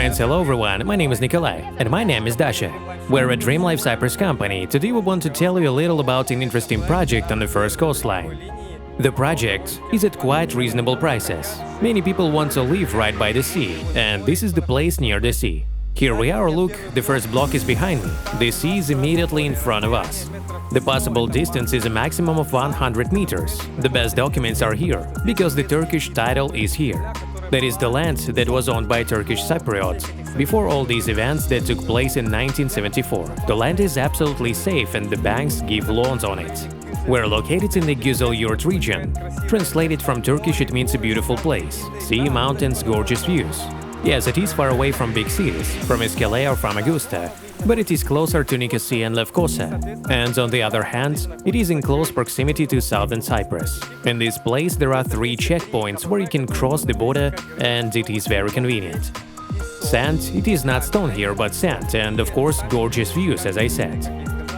And hello everyone, my name is Nikolai. And my name is Dasha. We're a DreamLife Cyprus company. Today we want to tell you a little about an interesting project on the first coastline. The project is at quite reasonable prices. Many people want to live right by the sea, and this is the place near the sea. Here we are, look, the first block is behind me. The sea is immediately in front of us. The possible distance is a maximum of 100 meters. The best documents are here, because the Turkish title is here. That is the land that was owned by Turkish Cypriots. Before all these events that took place in 1974, the land is absolutely safe and the banks give loans on it. We're located in the Guzelyurt region. Translated from Turkish, it means a beautiful place. Sea, mountains, gorgeous views. Yes, it is far away from big cities, from Ischele or from Augusta, but it is closer to Nicosia and Lefkosa. And on the other hand, it is in close proximity to Southern Cyprus. In this place there are 3 checkpoints where you can cross the border, and it is very convenient. Sand, it is not stone here, but sand, and of course gorgeous views, as I said.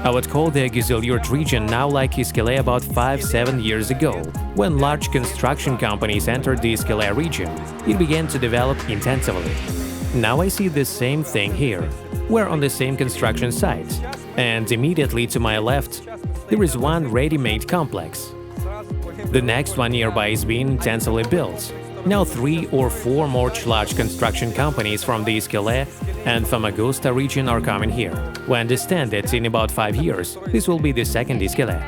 I would call the Guzelyurt region now like Ischele about 5-7 years ago. When large construction companies entered the Ischele region, it began to develop intensively. Now I see the same thing here. We're on the same construction site, and immediately to my left there is one ready-made complex. The next one nearby is being intensively built. Now 3 or 4 more large construction companies from the Ischele and from Augusta region are coming here. We understand that in about 5 years this will be the second Ischele.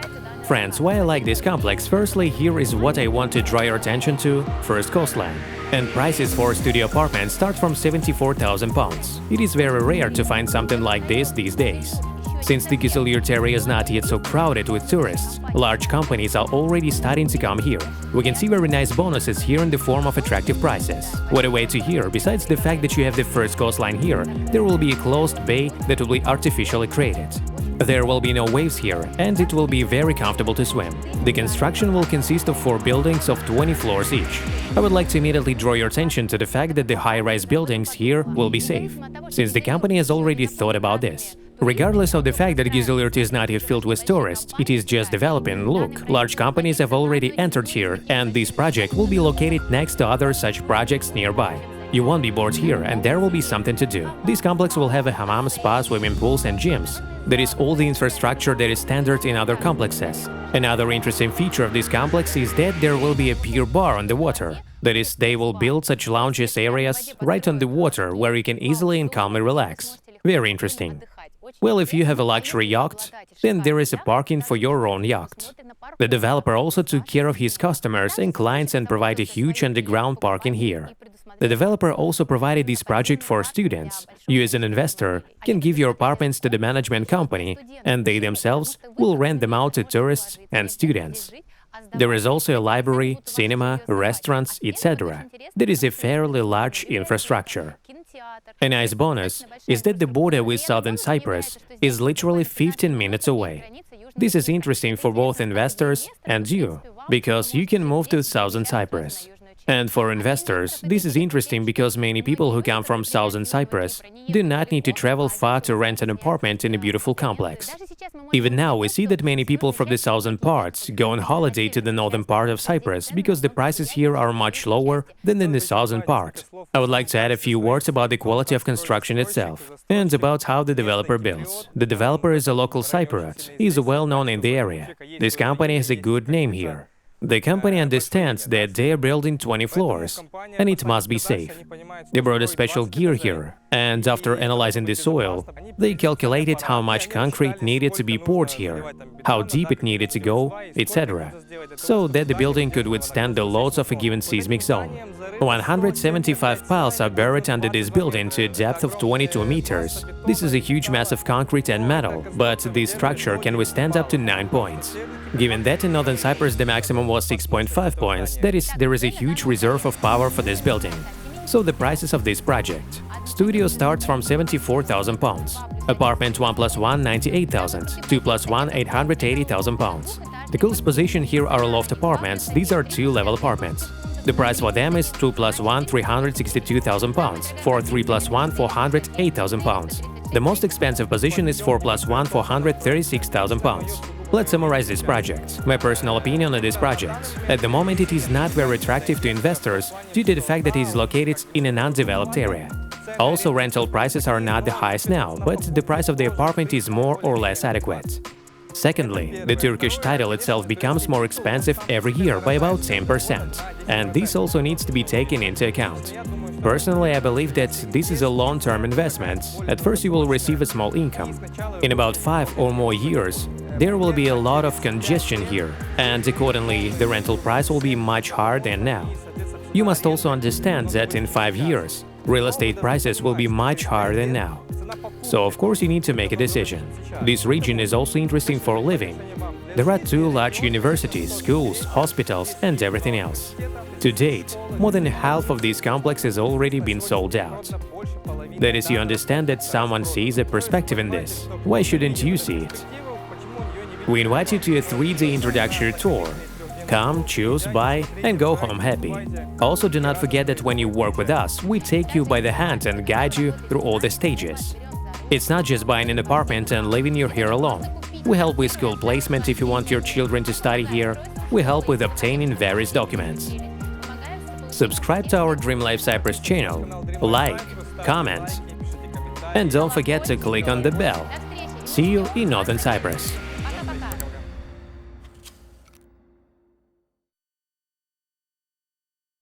Friends, why I like this complex? Firstly, here is what I want to draw your attention to: first coastline. And prices for studio apartments start from £74,000. It is very rare to find something like this these days. Since the Guzelyurt area is not yet so crowded with tourists, large companies are already starting to come here. We can see very nice bonuses here in the form of attractive prices. What a way to hear! Besides the fact that you have the first coastline here, there will be a closed bay that will be artificially created. There will be no waves here, and it will be very comfortable to swim. The construction will consist of 4 buildings of 20 floors each. I would like to immediately draw your attention to the fact that the high-rise buildings here will be safe, since the company has already thought about this. Regardless of the fact that Guzelyurt is not yet filled with tourists, it is just developing. Look, large companies have already entered here, and this project will be located next to other such projects nearby. You won't be bored here, and there will be something to do. This complex will have a hammam, spa, swimming pools and gyms. There is all the infrastructure that is standard in other complexes. Another interesting feature of this complex is that there will be a pier bar on the water. That is, they will build such lounges areas right on the water where you can easily and calmly relax. Very interesting. Well, if you have a luxury yacht, then there is a parking for your own yacht. The developer also took care of his customers and clients and provided a huge underground parking here. The developer also provided this project for students. You as an investor can give your apartments to the management company, and they themselves will rent them out to tourists and students. There is also a library, cinema, restaurants, etc. There is a fairly large infrastructure. A nice bonus is that the border with Southern Cyprus is literally 15 minutes away. This is interesting for both investors and you, because you can move to Southern Cyprus. And for investors, this is interesting because many people who come from Southern Cyprus do not need to travel far to rent an apartment in a beautiful complex. Even now, we see that many people from the southern parts go on holiday to the northern part of Cyprus because the prices here are much lower than in the southern part. I would like to add a few words about the quality of construction itself and about how the developer builds. The developer is a local Cypriot. He is well known in the area. This company has a good name here. The company understands that they are building 20 floors, and it must be safe. They brought a special gear here, and after analyzing the soil, they calculated how much concrete needed to be poured here, how deep it needed to go, etc., so that the building could withstand the loads of a given seismic zone. 175 piles are buried under this building to a depth of 22 meters. This is a huge mass of concrete and metal, but this structure can withstand up to 9 points. Given that in Northern Cyprus the maximum was 6.5 points, that is, there is a huge reserve of power for this building. So the prices of this project. Studio starts from £74,000. Apartment 1+1 98,000, 2+1 880,000 pounds. The coolest position here are loft apartments. These are 2-level apartments. The price for them is 2+1 362,000 pounds, for 3+1 408,000 pounds. The most expensive position is 4+1 436,000 pounds. Let's summarize this project. My personal opinion on this project. At the moment it is not very attractive to investors due to the fact that it is located in an undeveloped area. Also, rental prices are not the highest now, but the price of the apartment is more or less adequate. Secondly, the Turkish title itself becomes more expensive every year by about 10%, and this also needs to be taken into account. Personally, I believe that this is a long-term investment. At first you will receive a small income. In about 5 or more years, there will be a lot of congestion here, and accordingly, the rental price will be much higher than now. You must also understand that in 5 years, real estate prices will be much higher than now. So, of course, you need to make a decision. This region is also interesting for living. There are 2 large universities, schools, hospitals, and everything else. To date, more than half of this complex has already been sold out. That is, you understand that someone sees a perspective in this. Why shouldn't you see it? We invite you to a 3-day introductory tour. Come, choose, buy, and go home happy. Also, do not forget that when you work with us, we take you by the hand and guide you through all the stages. It's not just buying an apartment and living here alone. We help with school placement if you want your children to study here. We help with obtaining various documents. Subscribe to our DreamLife Cyprus channel, like, comment, and don't forget to click on the bell. See you in Northern Cyprus.